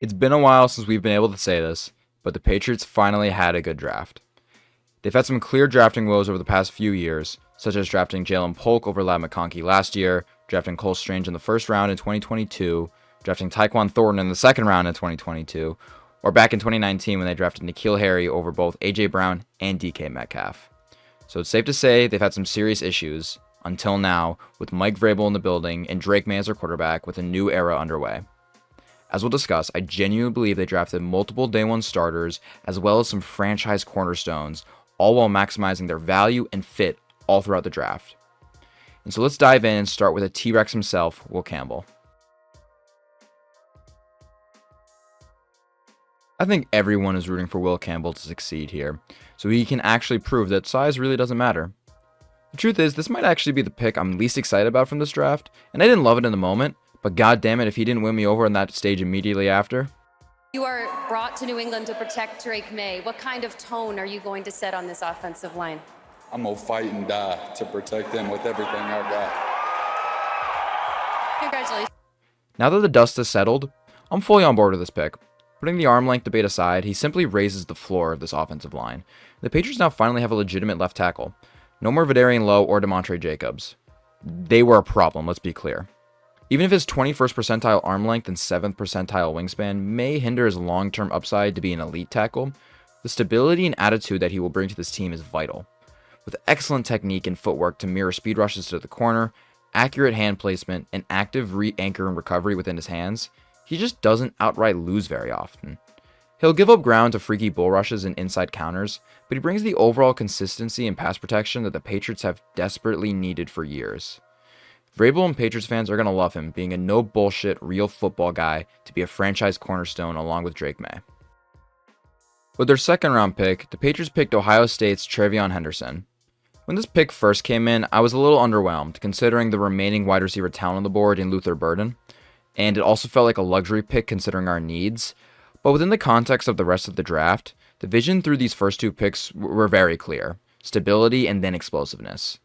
It's been a while since we've been able to say this, but the Patriots finally had a good draft. They've had some clear drafting woes over the past few years, such as drafting Jalen Polk over Ladd McConkey last year, drafting Cole Strange in the first round in 2022, drafting Tyquan Thornton in the second round in 2022, or back in 2019 when they drafted N'Keal Harry over both A.J. Brown and DK Metcalf. So it's safe to say they've had some serious issues, until now, with Mike Vrabel in the building and Drake May as their quarterback with a new era underway. As we'll discuss, I genuinely believe they drafted multiple day one starters as well as some franchise cornerstones, all while maximizing their value and fit all throughout the draft. And so let's dive in and start with a T-Rex himself, Will Campbell. I think everyone is rooting for Will Campbell to succeed here, so he can actually prove that size really doesn't matter. The truth is, this might actually be the pick I'm least excited about from this draft, and I didn't love it in the moment, but god damn it if he didn't win me over on that stage immediately after. You are brought to New England to protect Drake May. What kind of tone are you going to set on this offensive line? I'm going to fight and die to protect them with everything I've got. Congratulations. Now that the dust has settled, I'm fully on board with this pick. Putting the arm length debate aside, he simply raises the floor of this offensive line. The Patriots now finally have a legitimate left tackle. No more Vidarian Lowe or Demontre Jacobs. They were a problem, let's be clear. Even if his 21st percentile arm length and 7th percentile wingspan may hinder his long-term upside to be an elite tackle, the stability and attitude that he will bring to this team is vital. With excellent technique and footwork to mirror speed rushes to the corner, accurate hand placement, and active re-anchor and recovery within his hands, he just doesn't outright lose very often. He'll give up ground to freaky bull rushes and inside counters, but he brings the overall consistency and pass protection that the Patriots have desperately needed for years. Vrabel and Patriots fans are going to love him, being a no-bullshit, real football guy to be a franchise cornerstone along with Drake May. With their second-round pick, the Patriots picked Ohio State's TreVeyon Henderson. When this pick first came in, I was a little underwhelmed, considering the remaining wide receiver talent on the board in Luther Burden, and it also felt like a luxury pick considering our needs. But within the context of the rest of the draft, the vision through these first two picks were very clear: stability and then explosiveness.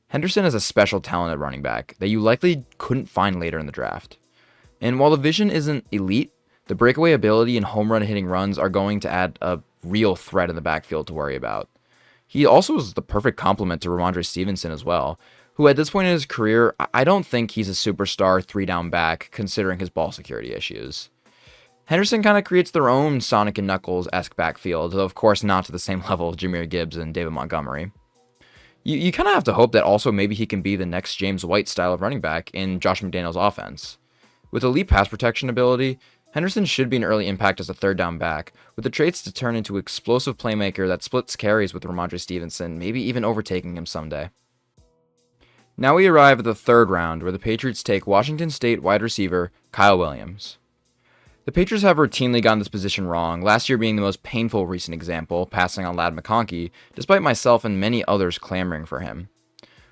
Henderson is a special talent at running back that you likely couldn't find later in the draft. And while the vision isn't elite, the breakaway ability and home run hitting runs are going to add a real threat in the backfield to worry about. He also is the perfect complement to Ramondre Stevenson as well, who at this point in his career, I don't think he's a superstar 3-down back considering his ball security issues. Henderson kind of creates their own Sonic and Knuckles-esque backfield, though of course not to the same level of Jahmyr Gibbs and David Montgomery. You kind of have to hope that also maybe he can be the next James White style of running back in Josh McDaniels' offense. With elite pass protection ability, Henderson should be an early impact as a third down back, with the traits to turn into an explosive playmaker that splits carries with Ramondre Stevenson, maybe even overtaking him someday. Now we arrive at the third round, where the Patriots take Washington State wide receiver Kyle Williams. The Patriots have routinely gotten this position wrong, last year being the most painful recent example, passing on Ladd McConkey, despite myself and many others clamoring for him.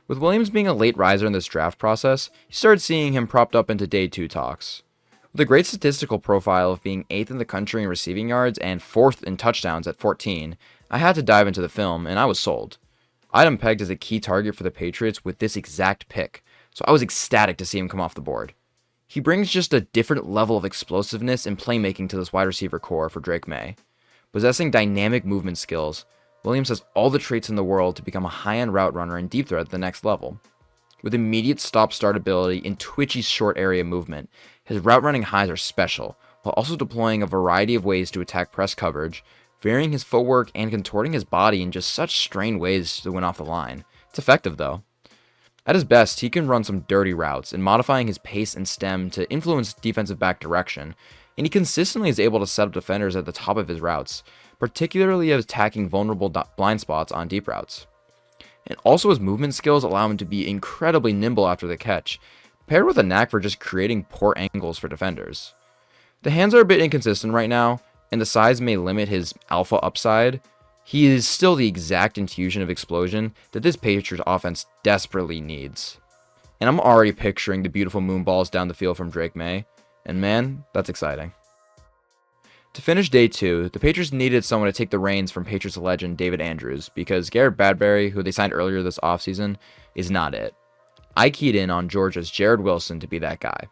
With Williams being a late riser in this draft process, you started seeing him propped up into day 2 talks. With a great statistical profile of being 8th in the country in receiving yards and 4th in touchdowns at 14, I had to dive into the film, and I was sold. I had him pegged as a key target for the Patriots with this exact pick, so I was ecstatic to see him come off the board. He brings just a different level of explosiveness and playmaking to this wide receiver core for Drake May. Possessing dynamic movement skills, Williams has all the traits in the world to become a high-end route runner and deep threat at the next level. With immediate stop-start ability and twitchy short area movement, his route running highs are special, while also deploying a variety of ways to attack press coverage, varying his footwork and contorting his body in just such strange ways to win off the line. It's effective though. At his best, he can run some dirty routes and modifying his pace and stem to influence defensive back direction, and he consistently is able to set up defenders at the top of his routes, particularly attacking vulnerable blind spots on deep routes. And also his movement skills allow him to be incredibly nimble after the catch, paired with a knack for just creating poor angles for defenders. The hands are a bit inconsistent right now, and the size may limit his alpha upside. He is still the exact infusion of explosion that this Patriots offense desperately needs. And I'm already picturing the beautiful moonballs down the field from Drake May, and man, that's exciting. To finish day 2, the Patriots needed someone to take the reins from Patriots legend David Andrews, because Garrett Bradbury, who they signed earlier this offseason, is not it. I keyed in on Georgia's Jared Wilson to be that guy.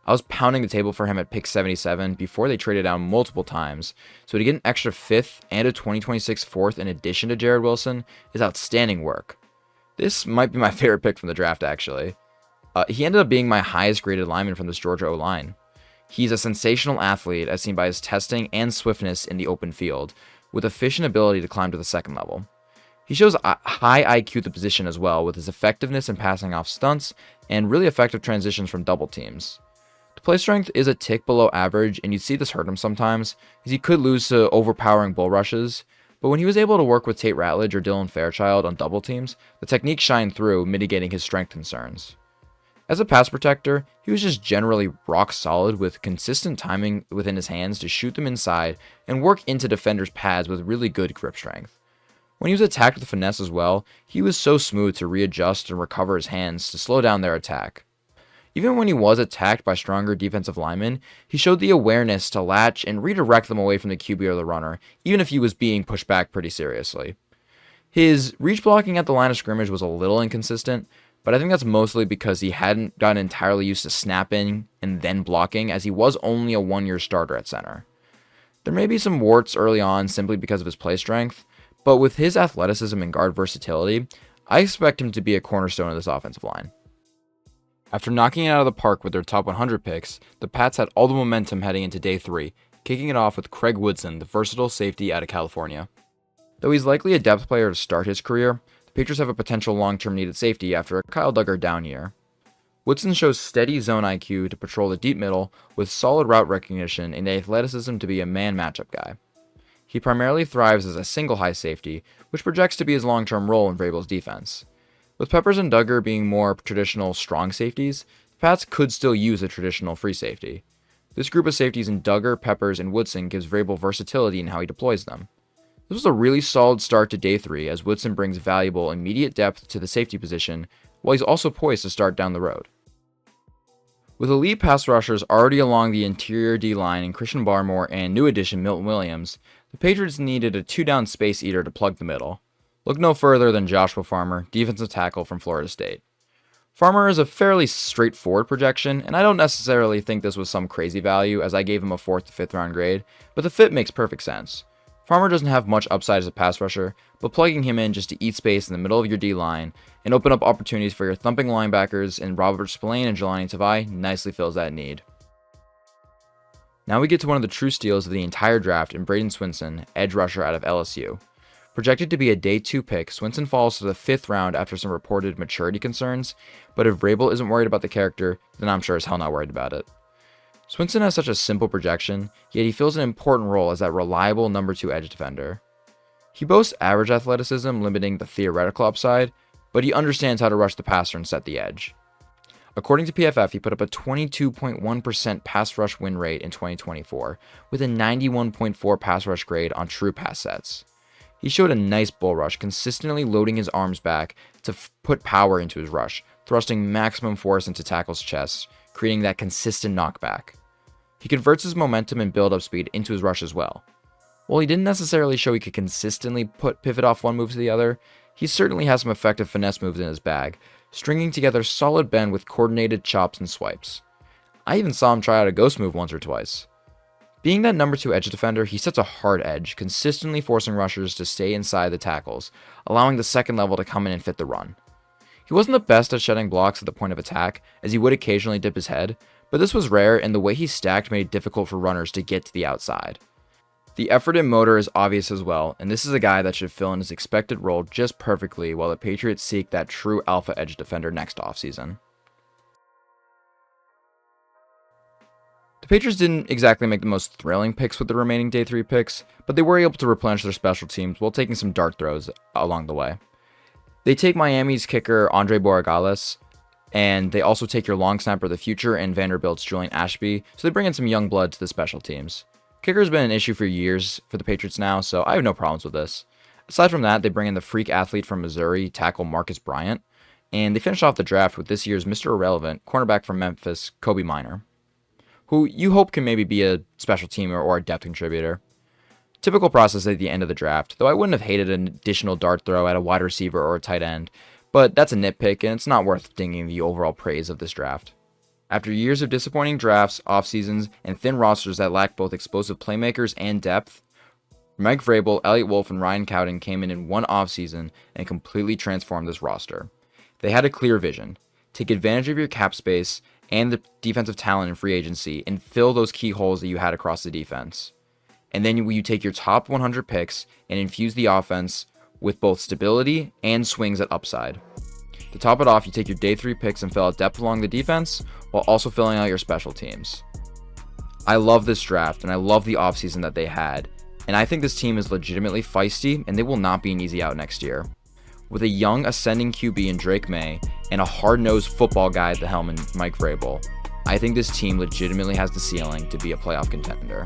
I was pounding the table for him at pick 77 before they traded down multiple times, so to get an extra 5th and a 2026 4th in addition to Jared Wilson is outstanding work. This might be my favorite pick from the draft, actually. He ended up being my highest graded lineman from this Georgia O-line. He's a sensational athlete as seen by his testing and swiftness in the open field, with efficient ability to climb to the second level. He shows a high IQ at the position as well, with his effectiveness in passing off stunts and really effective transitions from double teams. The play strength is a tick below average, and you'd see this hurt him sometimes, as he could lose to overpowering bull rushes, but when he was able to work with Tate Ratledge or Dylan Fairchild on double teams, the technique shined through, mitigating his strength concerns. As a pass protector, he was just generally rock solid with consistent timing within his hands to shoot them inside and work into defenders' pads with really good grip strength. When he was attacked with finesse as well, he was so smooth to readjust and recover his hands to slow down their attack. Even when he was attacked by stronger defensive linemen, he showed the awareness to latch and redirect them away from the QB or the runner, even if he was being pushed back pretty seriously. His reach blocking at the line of scrimmage was a little inconsistent, but I think that's mostly because he hadn't gotten entirely used to snapping and then blocking, as he was only a one-year starter at center. There may be some warts early on simply because of his play strength, but with his athleticism and guard versatility, I expect him to be a cornerstone of this offensive line. After knocking it out of the park with their top 100 picks, the Pats had all the momentum heading into day 3, kicking it off with Craig Woodson, the versatile safety out of California. Though he's likely a depth player to start his career, the Patriots have a potential long-term need at safety after a Kyle Duggar down year. Woodson shows steady zone IQ to patrol the deep middle with solid route recognition and the athleticism to be a man matchup guy. He primarily thrives as a single high safety, which projects to be his long-term role in Vrabel's defense. With Peppers and Duggar being more traditional strong safeties, the Pats could still use a traditional free safety. This group of safeties in Duggar, Peppers, and Woodson gives Vrabel versatility in how he deploys them. This was a really solid start to day 3 as Woodson brings valuable immediate depth to the safety position, while he's also poised to start down the road. With elite pass rushers already along the interior D-line in Christian Barmore and new addition Milton Williams, the Patriots needed a 2-down space eater to plug the middle. Look no further than Joshua Farmer, defensive tackle from Florida State. Farmer is a fairly straightforward projection, and I don't necessarily think this was some crazy value as I gave him a 4th to 5th round grade, but the fit makes perfect sense. Farmer doesn't have much upside as a pass rusher, but plugging him in just to eat space in the middle of your D-line and open up opportunities for your thumping linebackers in Robert Spillane and Jelani Tavai nicely fills that need. Now we get to one of the true steals of the entire draft in Bradyn Swinson, edge rusher out of LSU. Projected to be a day 2 pick, Swinson falls to the 5th round after some reported maturity concerns, but if Vrabel isn't worried about the character, then I'm sure as hell not worried about it. Swinson has such a simple projection, yet he fills an important role as that reliable number 2 edge defender. He boasts average athleticism, limiting the theoretical upside, but he understands how to rush the passer and set the edge. According to PFF, he put up a 22.1% pass rush win rate in 2024, with a 91.4 pass rush grade on true pass sets. He showed a nice bull rush, consistently loading his arms back to put power into his rush, thrusting maximum force into tackles' chests, creating that consistent knockback. He converts his momentum and build-up speed into his rush as well. While he didn't necessarily show he could consistently pivot off one move to the other, he certainly has some effective finesse moves in his bag, stringing together solid bend with coordinated chops and swipes. I even saw him try out a ghost move once or twice. Being that number 2 edge defender, he sets a hard edge, consistently forcing rushers to stay inside the tackles, allowing the second level to come in and fit the run. He wasn't the best at shedding blocks at the point of attack, as he would occasionally dip his head, but this was rare and the way he stacked made it difficult for runners to get to the outside. The effort and motor is obvious as well, and this is a guy that should fill in his expected role just perfectly while the Patriots seek that true alpha edge defender next offseason. The Patriots didn't exactly make the most thrilling picks with the remaining day 3 picks, but they were able to replenish their special teams while taking some dart throws along the way. They take Miami's kicker Andre Borregales, and they also take your long snapper of the future and Vanderbilt's Julian Ashby, so they bring in some young blood to the special teams. Kicker's been an issue for years for the Patriots now, so I have no problems with this. Aside from that, they bring in the freak athlete from Missouri, tackle Marcus Bryant, and they finish off the draft with this year's Mr. Irrelevant, cornerback from Memphis, Kobe Minor, who you hope can maybe be a special teamer or a depth contributor. Typical process at the end of the draft, though I wouldn't have hated an additional dart throw at a wide receiver or a tight end, but that's a nitpick and it's not worth dinging the overall praise of this draft. After years of disappointing drafts, off seasons, and thin rosters that lacked both explosive playmakers and depth, Mike Vrabel, Elliott Wolf, and Ryan Cowden came in one offseason and completely transformed this roster. They had a clear vision: take advantage of your cap space and the defensive talent in free agency and fill those key holes that you had across the defense. And then you take your top 100 picks and infuse the offense with both stability and swings at upside. To top it off, you take your day 3 picks and fill out depth along the defense while also filling out your special teams. I love this draft, and I love the offseason that they had, and I think this team is legitimately feisty, and they will not be an easy out next year. With a young ascending QB in Drake May and a hard-nosed football guy at the helm in Mike Vrabel, I think this team legitimately has the ceiling to be a playoff contender.